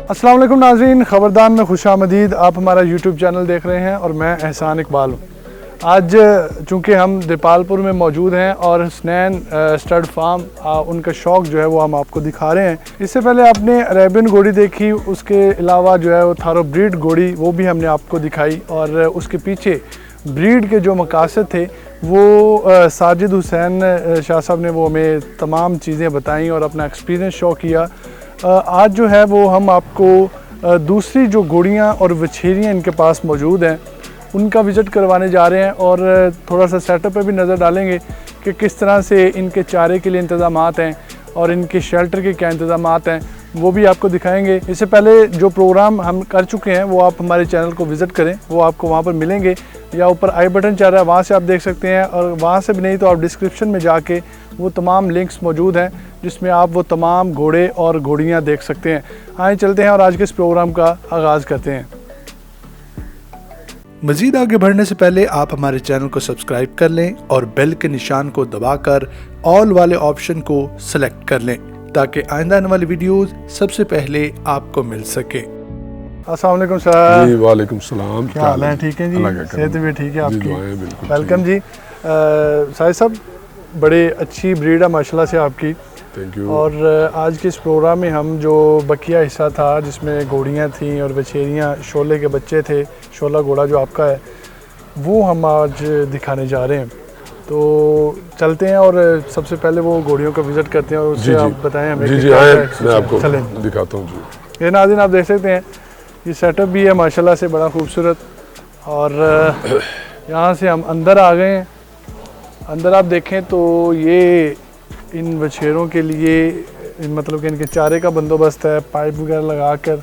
अस्सलाम वालेकुम नाज़रीन, ख़बरदार में खुशामदीद। आप हमारा यूट्यूब चैनल देख रहे हैं और मैं एहसान इकबाल हूँ। आज चूँकि हम दीपालपुर में मौजूद हैं और हसनैन स्टड फार्म उनका शौक़ जो है वो हम आपको दिखा रहे हैं। इससे पहले आपने अरेबियन घोड़ी देखी, उसके अलावा जो है वो थारोब्रीड घोड़ी वो भी हमने आपको दिखाई और उसके पीछे ब्रीड के जो मकासद थे वो साजिद हुसैन शाह साहब ने वो हमें तमाम चीज़ें बताई और अपना एक्सपीरियंस शो किया। आज जो है वो हम आपको दूसरी जो घोड़ियाँ और वछेरियाँ इनके पास मौजूद हैं उनका विज़िट करवाने जा रहे हैं और थोड़ा सा सेटअप पे भी नज़र डालेंगे कि किस तरह से इनके चारे के लिए इंतज़ामात हैं और इनके शेल्टर के क्या इंतज़ामात हैं, वो भी आपको दिखाएंगे। इससे पहले जो प्रोग्राम हम कर चुके हैं वो आप हमारे चैनल को विज़िट करें, वो आपको वहाँ पर मिलेंगे या ऊपर आई बटन चल रहा है वहाँ से आप देख सकते हैं, और वहाँ से भी नहीं तो आप डिस्क्रिप्शन में जाके वो तमाम लिंक्स मौजूद हैं जिसमें आप वो तमाम घोड़े और घोड़ियाँ देख सकते हैं। आइए चलते हैं और आज के इस प्रोग्राम का आगाज़ करते हैं। मज़ीद आगे बढ़ने से पहले आप हमारे चैनल को सब्सक्राइब कर लें और बेल के निशान को दबाकर ऑल वाले ऑप्शन को सिलेक्ट कर लें ताकि आइंदा आने वाली वीडियोस सबसे पहले आपको मिल सके। अस्सलाम वालेकुम सर। जी वालेकुम सलाम। क्या हाल है? ठीक है जी, सेहत भी ठीक है आपकी? बिल्कुल। वेलकम जी। साहिब साहब, बड़े अच्छी ब्रीड है माशाल्लाह से आपकी। Thank you. और आज के इस प्रोग्राम में हम जो बकिया हिस्सा था जिसमें घोड़ियाँ थीं और बछेरियाँ, शोले के बच्चे थे, शोला घोड़ा जो आपका है वो हम आज दिखाने जा रहे हैं। तो चलते हैं और सबसे पहले वो घोड़ियों का विज़िट करते हैं और उससे आप बताएं हमें। जी आए, मैं आपको दिखाता हूँ जी। ये नाज़रीन आप देख सकते हैं ये सेटअप भी है माशाल्लाह से बड़ा खूबसूरत। और यहाँ से हम अंदर आ गए हैं। अंदर आप देखें तो ये इन बछेरों के लिए मतलब कि इनके चारे का बंदोबस्त है, पाइप वगैरह लगा कर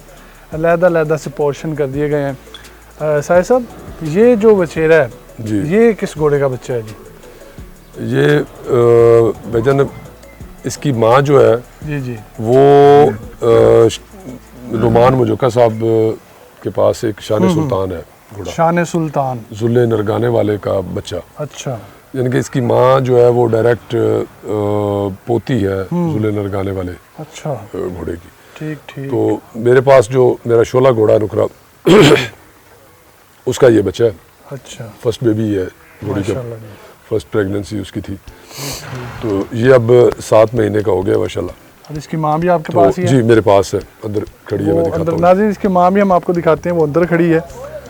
अलहदा से पोर्शन कर दिए गए हैं। साहिब साहब, ये जो बछेरा है जी, ये किस घोड़े का बच्चा है जी? ये भाईजान इसकी माँ जो है जी जी वो नुमान मुजक्का साहब के पास एक शान सुल्तान है घोड़ा, शान सुल्तान जुल्ले नरगाने वाले का बच्चा। अच्छा। यानी कि इसकी माँ जो है वो डायरेक्ट पोती है जुल्ले नरगाने वाले अच्छा घोड़े की। ठीक ठीक। तो मेरे पास जो मेरा शोला घोड़ा नुकरा उसका ये बच्चा है। अच्छा, फर्स्ट बेबी है घोड़ी का, माशाल्लाह जी। फर्स्ट प्रेगनेंसी उसकी थी। तो ये अब 7 महीने का हो गया माशाल्लाह। और इसकी माँ भी आपके तो पास ही है? जी मेरे पास है, अंदर खड़ी है, मैं वो दिखाता अंदर हूँ। नाज़रीन इसकी माँ भी हम आपको दिखाते हैं, वो अंदर खड़ी है।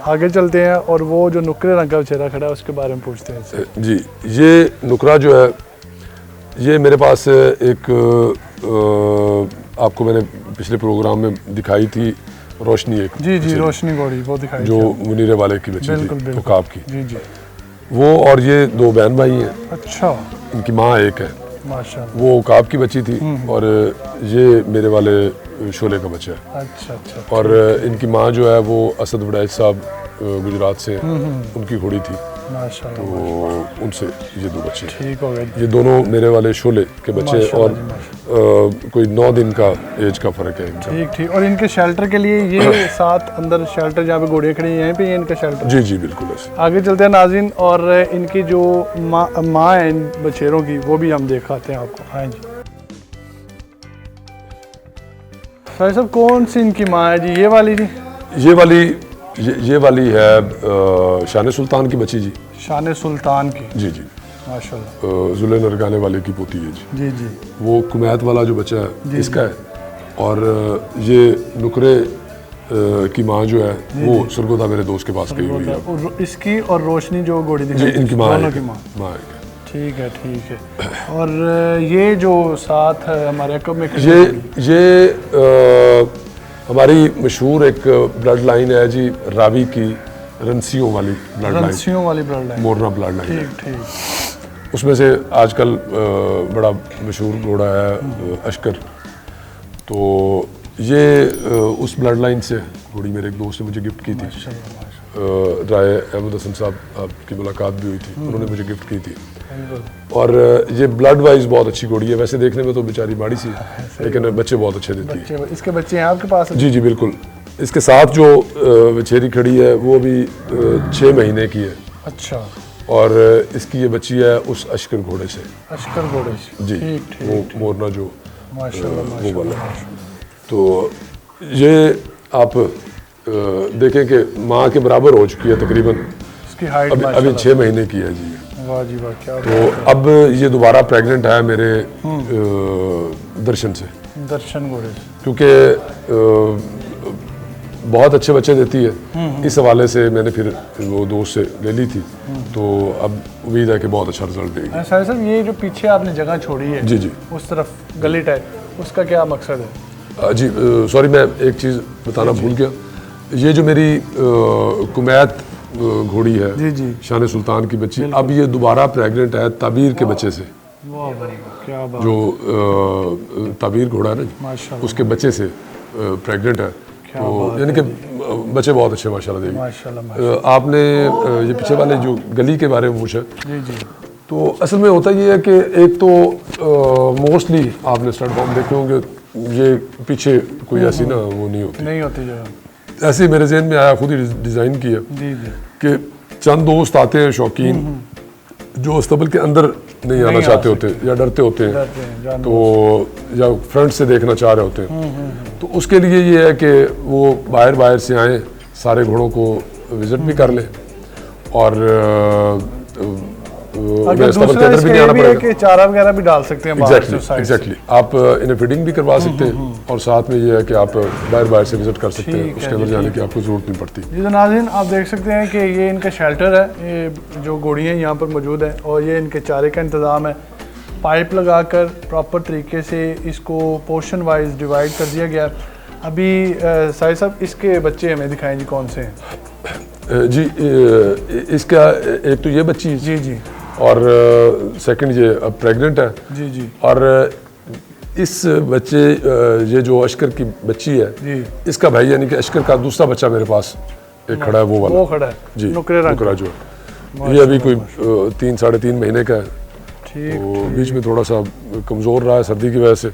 आगे चलते हैं और वो जो नुकरे रंग का चेहरा खड़ा है उसके बारे में पूछते हैं इससे। जी, ये नुकरा जो है ये मेरे पास एक आपको मैंने पिछले प्रोग्राम में दिखाई थी रोशनी, एक जी जी रोशनी घोड़ी वो दिखाई जो मुनीरे वाले की बच्ची बिल्कुल थी, बिल्कुल उकाब की। जी जी। वो और ये 2 बहन भाई हैं। अच्छा, इनकी माँ एक है, माशाल्लाह। वो उकाब की बच्ची थी और ये मेरे वाले शोले का बच्चा है। अच्छा अच्छा। और इनकी माँ जो है वो असद वड़ैच साहब गुजरात से उनकी घोड़ी थी, माशाल्लाह तो उनसे ये 2 बच्चे हैं। ठीक हो गए। ये दोनों मेरे वाले शोले के बच्चे हैं और माशाल्लाह कोई 9 दिन का एज का फ़र्क है इनका। ठीक ठीक। और इनके शेल्टर के लिए ये साथ अंदर शेल्टर जहाँ पे घोड़ियाँ खड़ी हैं यहीं पे ये इनका शेल्टर? जी जी बिल्कुल ऐसे। आगे चलते हैं नाज़रीन और इनकी जो माँ है इन बछेरों की वो भी हम दिखाते हैं आपको। हाँ जी साहिब साहब, कौन सी इनकी माँ है जी? ये वाली जी? ये वाली है शान सुल्तान की बच्ची जी। शान सुल्तान की? जी जी, माशाल्लाह। जुल्ले नरगाने वाले की पोती है जी। जी जी। वो कुमैत वाला जो बच्चा है इसका है। और ये नुकरे की माँ जो है वो सुरगोदा मेरे दोस्त के पास गई हुई है। और इसकी और रोशनी जो घोड़ी जी दिखाई इनकी माँ दोनों है, की माँ। माँ है। ठीक है ठीक है। और ये जो साथ है हमारे कब में ये हमारी मशहूर एक ब्लड लाइन है जी, रावी की रंसियों वाली ब्लड लाइन, रंसियों वाली blood line, Morna blood line. ठीक ठीक। उसमें से आजकल बड़ा मशहूर घोड़ा है अशकर। तो ये उस ब्लड लाइन से घोड़ी मेरे एक दोस्त ने मुझे गिफ्ट की थी। राय अहमद हसन साहब, आपकी मुलाकात भी हुई थी, उन्होंने मुझे गिफ्ट की थी। और ये ब्लड वाइज बहुत अच्छी घोड़ी है। वैसे देखने में तो बेचारी माड़ी सी है लेकिन बच्चे बहुत अच्छे देती है। इसके बच्चे हैं आपके पास? जी जी बिल्कुल। इसके साथ जो बछेरी खड़ी है वो भी 6 महीने की है। अच्छा। और इसकी ये बच्ची है उस अशकर घोड़े से। अशकर घोड़े से? जी, ठीक ठीक। वो मोरना जो माशाल्लाह वो वाला। माशाल्लाह। तो ये आप देखें कि माँ के बराबर हो चुकी है तकरीबन, इसकी हाइट अभी 6 महीने की है जी। वाह जी वाह, क्या तो अब ये दोबारा प्रेग्नेंट है मेरे दर्शन से, दर्शन घोड़े से। क्योंकि बहुत अच्छे बच्चे देती है, इस हवाले से मैंने फिर वो दोस्त से ले ली थी, तो अब उम्मीद है कि बहुत अच्छा रिजल्ट देगी। साहिर साहब, ये जो पीछे आपने जगह छोड़ी है जी जी उस तरफ गली टाइप, उसका क्या मकसद है? जी सॉरी, मैं एक चीज़ बताना भूल गया। ये जो मेरी कुमैत घोड़ी है, जी जी, शान सुल्तान की बच्ची, अब ये दोबारा प्रेग्नेंट है ताबीर के बच्चे से। वाह भाई, क्या बात। जो ताबीर घोड़ा है ना, माशाल्लाह, उसके बच्चे से प्रेग्नेंट है, तो यानी कि बच्चे बहुत अच्छे माशाल्लाह देगी। माशाल्लाह। आपने ये पीछे वाले जो गली के बारे में पूछा, जी जी, तो असल में होता ये है कि एक तो मोस्टली आपने स्टड फॉर्म देखे होंगे, ये पीछे कोई ऐसी ना वो नहीं होती जगह। ऐसे मेरे जहन में आया, खुद ही डिज़ाइन किया जी जी, कि चंद दोस्त आते हैं शौकीन जो अस्तबल के अंदर नहीं आना चाहते होते या डरते होते हैं, तो या फ्रंट से देखना चाह रहे होते हैं, तो उसके लिए ये है कि वो बाहर से आएँ, सारे घोड़ों को विज़िट भी कर लें, और दूसरा इसका ये भी है कि चारा वगैरह भी डाल सकते हैं बाहर से, साइड से। एग्जैक्टली, आप इन्हें फीडिंग भी करवा सकते हैं, और साथ में ये है कि आप बाहर से विजिट कर सकते हैं, उसके अंदर जाने की आपको ज़रूरत नहीं पड़ती। जी तो नाज़रीन, आप देख सकते हैं कि ये इनका शेल्टर है, ये जो घोड़ियाँ यहाँ पर मौजूद हैं, और ये इनके चारे का इंतज़ाम है। पाइप लगाकर प्रॉपर तरीके से इसको पोर्शन वाइज डिवाइड कर दिया गया। अभी साहिर साहब, इसके बच्चे हमें दिखाएं जी, कौन से हैं? जी इसका एक तो ये बच्ची है जी जी, और सेकंड ये अब प्रेग्नेंट है जी जी, और इस बच्चे ये जो अशकर की बच्ची है जी, इसका भाई यानी कि अशकर का दूसरा बच्चा मेरे पास एक खड़ा है, वो वाला वो खड़ा है जी, नुकरे रंग नुकरा जो है। ये अभी कोई 3-3.5 महीने का है, तो बीच में थोड़ा सा कमज़ोर रहा है सर्दी की वजह से,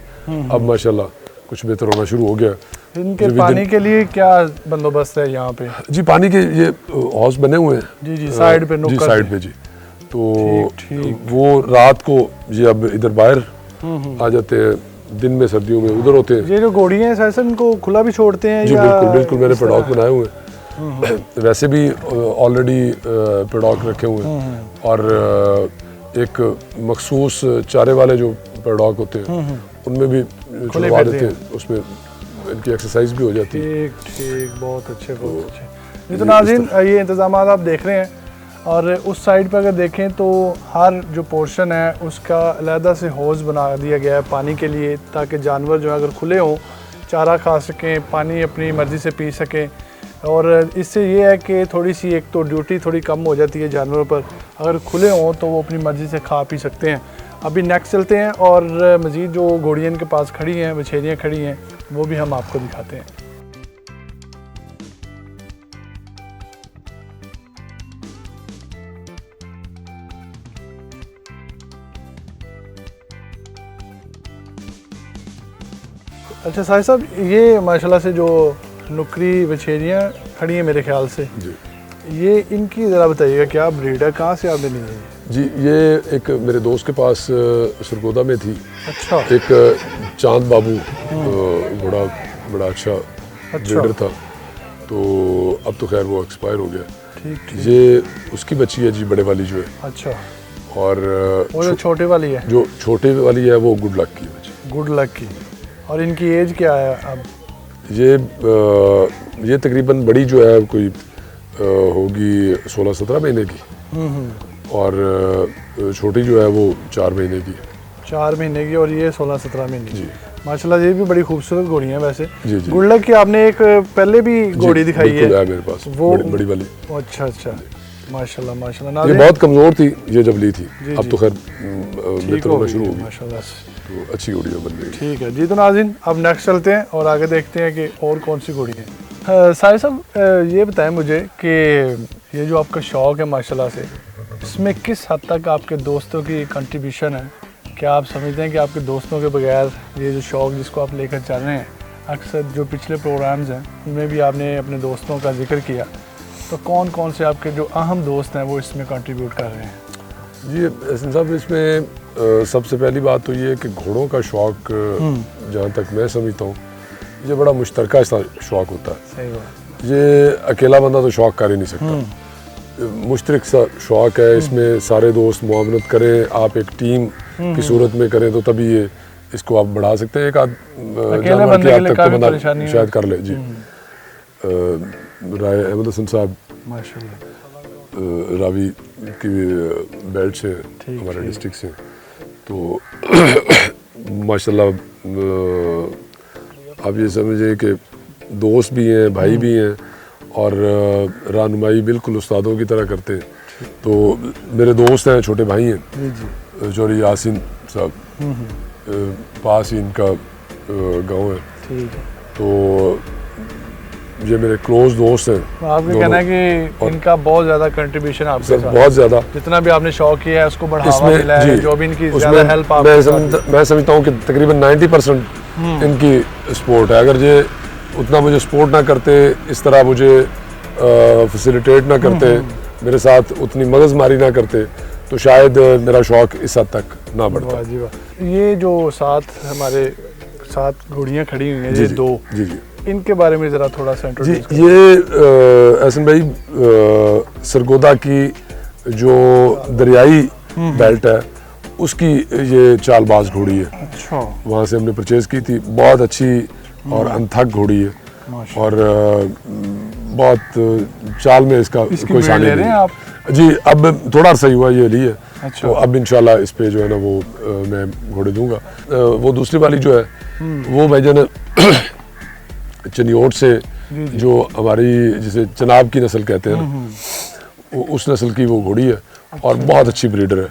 अब माशाल्लाह कुछ बेहतर होना शुरू हो गया। इनके पानी के लिए क्या बंदोबस्त है यहाँ पे? जी पानी के ये हाउस बने हुए हैं जी जी, साइड पे, जी साइड पे जी, तो वो रात को ये अब इधर बाहर आ जाते हैं, दिन में सर्दियों में उधर होते हैं। ये जो घोड़ियाँ हैं सर, इनको खुला भी छोड़ते हैं जी या? बिल्कुल बिल्कुल, मैंने पेडॉक बनाए हुए हैं, वैसे भी ऑलरेडी पेडॉक रखे हुए हैं, और एक मखसूस चारे वाले जो पेडॉक होते हैं उनमें भी छुड़वा देते हैं, उसमें इनकी एक्सरसाइज भी हो जाती है। ठीक, बहुत अच्छे, बहुत अच्छे। तो नाज़रीन, ये इंतज़ाम आप देख रहे हैं, और उस साइड पर अगर देखें तो हर जो पोर्शन है उसका अलहदा से हौज़ बना दिया गया है पानी के लिए, ताकि जानवर जो है अगर खुले हों चारा खा सकें, पानी अपनी मर्ज़ी से पी सकें। और इससे ये है कि थोड़ी सी एक तो ड्यूटी थोड़ी कम हो जाती है जानवरों पर, अगर खुले हों तो वो अपनी मर्ज़ी से खा पी सकते हैं। अभी नेक्स्ट चलते हैं और मज़ीद जो घोड़ियाँ इनके पास खड़ी हैं, बछेरियाँ खड़ी हैं, वो भी हम आपको दिखाते हैं। अच्छा साहिर साहब, ये माशाल्लाह से जो नुकरी बछेरियाँ खड़ी हैं मेरे ख्याल से जी, ये इनकी ज़रा बताइएगा, क्या ब्रीड है, कहाँ से आपने ली है? जी ये एक मेरे दोस्त के पास सरगोदा में थी। अच्छा, एक चांद बाबू घोड़ा बड़ा अच्छा ब्रीडर था, तो अब तो खैर वो एक्सपायर हो गया। ठीक, ये उसकी बच्ची है जी, बड़े वाली जो है, अच्छा, और वो जो छोटे वाली है, जो छोटे वाली है वो गुड लक की बच्ची। गुड लक की। और इनकी एज क्या है अब? ये तकरीबन बड़ी जो है कोई होगी 16-17 महीने की, और छोटी जो है वो 4 महीने की। 4 महीने की, और ये 16-17 महीने जी। की। माशाल्लाह, ये भी बड़ी खूबसूरत घोड़ी हैं वैसे। जी जी, गुड लक की आपने एक पहले भी घोड़ी दिखाई है? बिल्कुल है मेरे पास, वो बड़ी वाली। अच्छा अच्छा, माशाल्लाह माशाल्लाह। ये नाज़रीन, बहुत कमज़ोर थी ये जब ली थी, जी, अब जी। तो खैर ठीक बेहतर हो होना गई शुरू है, हो गई, माशाल्लाह से। तो अच्छी घोड़ियाँ बन गई। ठीक है जी, तो नाज़रीन अब नेक्स्ट चलते हैं और आगे देखते हैं कि और कौन सी घोड़ी है। साहिर साहब, ये बताएं मुझे कि ये जो आपका शौक़ है माशाल्लाह से, इसमें किस हद तक आपके दोस्तों की कंट्रीब्यूशन है? क्या आप समझते हैं कि आपके दोस्तों के बगैर ये जो शौक़ जिसको आप लेकर चल रहे हैं, अक्सर जो पिछले प्रोग्राम्स हैं उनमें भी आपने अपने दोस्तों का जिक्र किया, तो कौन कौन से आपके जो अहम दोस्त हैं वो इसमें कंट्रीब्यूट कर रहे हैं? जी एहसन साहब, इसमें सबसे पहली बात तो ये है कि घोड़ों का शौक़ जहाँ तक मैं समझता हूँ ये बड़ा मुश्तरका शौक़ होता है। सही बात। ये अकेला बंदा तो शौक़ कर ही नहीं सकता, मुश्तरक सा शौक़ है। इसमें सारे दोस्त मुआवनत करें, आप एक टीम की सूरत में करें तो तभी ये इसको आप बढ़ा सकते हैं। एक आध जानवर की हद तक तो बंदा शायद कर ले। जी राय अहमद हसन साहब माशाल्लाह रावी की बेल्ट से हमारे डिस्ट्रिक्ट से, तो माशाल्लाह आप ये समझिए कि दोस्त भी हैं, भाई भी हैं, और रहनुमाई बिल्कुल उस्तादों की तरह करते हैं। तो मेरे दोस्त हैं, छोटे भाई हैं, चौधरी यासीन साहब, पास ही इनका गांव है। तो ये मेरे क्लोज दोस्त हैं। आपका कहना है कि इनका बहुत ज़्यादा कंट्रीब्यूशन आपके साथ, बहुत ज़्यादा, जितना भी आपने शौक किया है उसको बढ़ावा मिला है, जो भी इनकी ज़्यादा हेल्प आप मैं समझता हूँ कि तकरीबन 90% इनकी सपोर्ट है। अगर ये उतना मुझे सपोर्ट ना करते, इस तरह मुझे फैसिलिटेट ना करते, मेरे साथ उतनी मगजमारी ना करते, तो शायद मेरा शौक़ इस हद तक ना बढ़ता। ये जो हमारे साथ घोड़ियाँ खड़ी हुई हैं, ये दो, जी जी, इनके बारे में ज़रा थोड़ा सा इंट्रोड्यूस करें। ये एहसन भाई सरगोदा की जो दरियाई बेल्ट है उसकी ये चालबाज घोड़ी है। अच्छा। वहाँ से हमने परचेज़ की थी। बहुत अच्छी और अनथक घोड़ी है, और बहुत चाल में इसका कोई शान नहीं है। आप जी अब थोड़ा सही हुआ ये ली है। अच्छा। तो अब इंशाल्लाह इस पे जो है ना वो मैं घोड़े दूंगा। वो दूसरी वाली जो है वो भाईजान चनियोट से, जो हमारी जिसे चनाब की नस्ल कहते हैं ना, वो उस नस्ल की वो घोड़ी है। और बहुत अच्छी ब्रीडर है।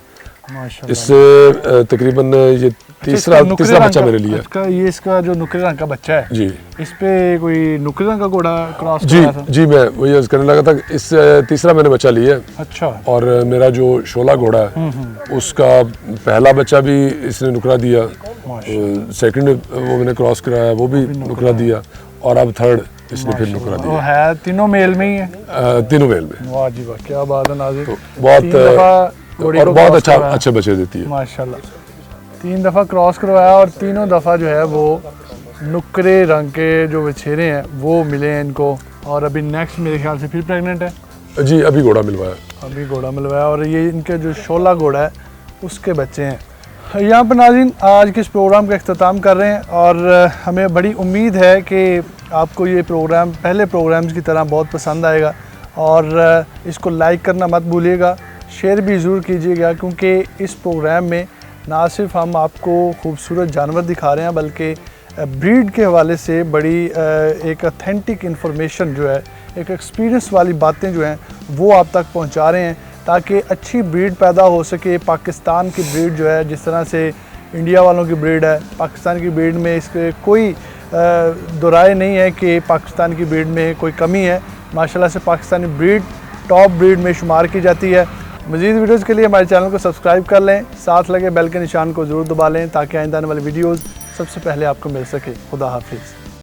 इससे तकरीबन ये तीसरा बच्चा मेरे लिए है। ये इसका जो नुकरे रंग का बच्चा है जी, इस पे कोई नुकरे रंग का घोड़ा क्रॉस जी जी, मैं वही अर्ज करने लगा था कि इस तीसरा मैंने बच्चा लिया है। अच्छा। और मेरा जो शोला घोड़ा है उसका पहला बच्चा भी इसने नुकरा दिया, सेकंड वो मैंने क्रॉस कराया, वो भी नुकरा दिया, और अब थर्ड इसने फिर नुकरा दिया। वो है तीनों मेल में ही है? तीनों मेल में। वाह जी वाह, क्या बात है नाज़िर। तो बहुत और बहुत अच्छे बच्चे देती है माशाल्लाह। 3 दफ़ा क्रॉस करवाया और तीनों दफ़ा जो है वो नुकरे रंग के जो बछेरे हैं वो मिले हैं इनको। और अभी नेक्स्ट मेरे ख्याल से फिर प्रेग्नेंट है। जी अभी घोड़ा मिलवाया, अभी घोड़ा मिलवाया, और ये इनके जो शोला घोड़ा है उसके बच्चे हैं। यहाँ पर नाज़रीन आज के इस प्रोग्राम का अख्ताम कर रहे हैं, और हमें बड़ी उम्मीद है कि आपको ये प्रोग्राम पहले प्रोग्राम्स की तरह बहुत पसंद आएगा। और इसको लाइक करना मत भूलिएगा, शेयर भी ज़रूर कीजिएगा, क्योंकि इस प्रोग्राम में ना सिर्फ हम आपको खूबसूरत जानवर दिखा रहे हैं, बल्कि ब्रीड के हवाले से बड़ी एक ऑथेंटिक इन्फॉर्मेशन जो है, एक एक्सपीरियंस वाली बातें जो हैं वो आप तक पहुंचा रहे हैं, ताकि अच्छी ब्रीड पैदा हो सके। पाकिस्तान की ब्रीड जो है, जिस तरह से इंडिया वालों की ब्रीड है, पाकिस्तान की ब्रीड में इसके कोई दुराए नहीं है कि पाकिस्तान की ब्रीड में कोई कमी है। माशाल्लाह से पाकिस्तानी ब्रीड टॉप ब्रीड में शुमार की जाती है। मज़ीद वीडियोज़ के लिए हमारे चैनल को सब्सक्राइब कर लें, साथ लगे बेल के निशान को ज़रूर दबा लें, ताकि आइंदा आने वाली वीडियोज़ सबसे पहले आपको मिल सके। खुदा हाफिज़।